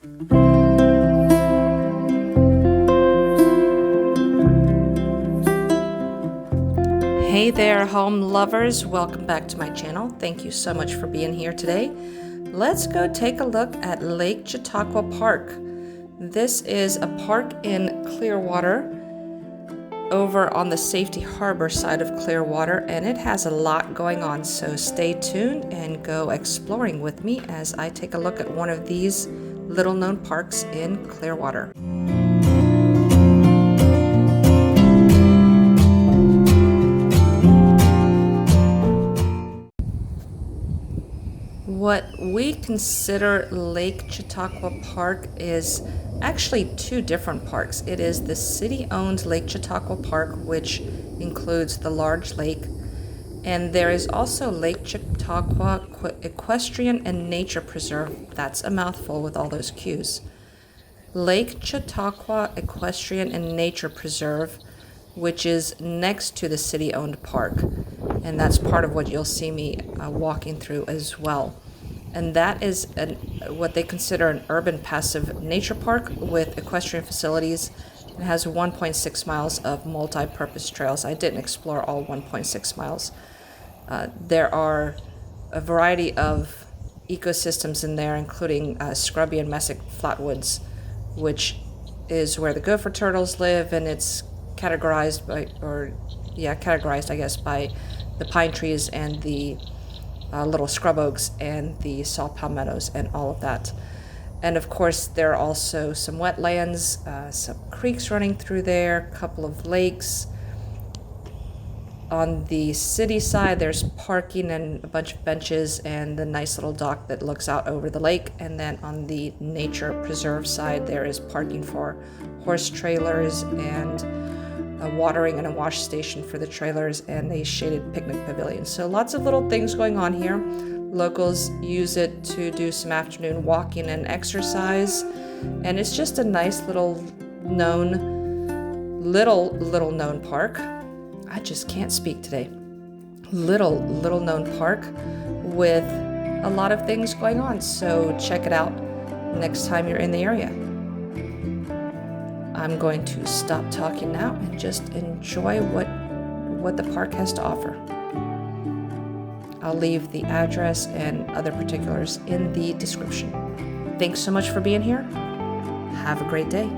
Hey there, home lovers. Welcome back to my channel. Thank you so much for being here today. Let's go take a look at Lake Chautauqua Park. This is a park in Clearwater over on the Safety Harbor side of Clearwater, and it has a lot going on, so stay tuned and go exploring with me as I take a look at one of these little known parks in Clearwater. What we consider Lake Chautauqua Park is actually two different parks. It is the city-owned Lake Chautauqua Park, which includes the large lake, and there is also Lake Chautauqua Equestrian and Nature Preserve. That's a mouthful with all those Q's. Lake Chautauqua Equestrian and Nature Preserve, which is next to the city-owned park, and that's part of what you'll see me walking through as well. And that is what they consider an urban passive nature park with equestrian facilities. It has 1.6 miles of multi-purpose trails. I didn't explore all 1.6 miles. There are a variety of ecosystems in there, including scrubby and mesic flatwoods, which is where the gopher turtles live, and it's categorized by the pine trees and the little scrub oaks and the saw palmettos and all of that. And of course, there are also some wetlands, some creeks running through there, a couple of lakes. On the city side, there's parking and a bunch of benches and the nice little dock that looks out over the lake. And then on the nature preserve side, there is parking for horse trailers and a watering and a wash station for the trailers and a shaded picnic pavilion. So lots of little things going on here. Locals use it to do some afternoon walking and exercise, and it's just a nice little known park. I just can't speak today. Little known park with a lot of things going on. So check it out next time you're in the area. I'm going to stop talking now and just enjoy what the park has to offer. I'll leave the address and other particulars in the description. Thanks so much for being here. Have a great day.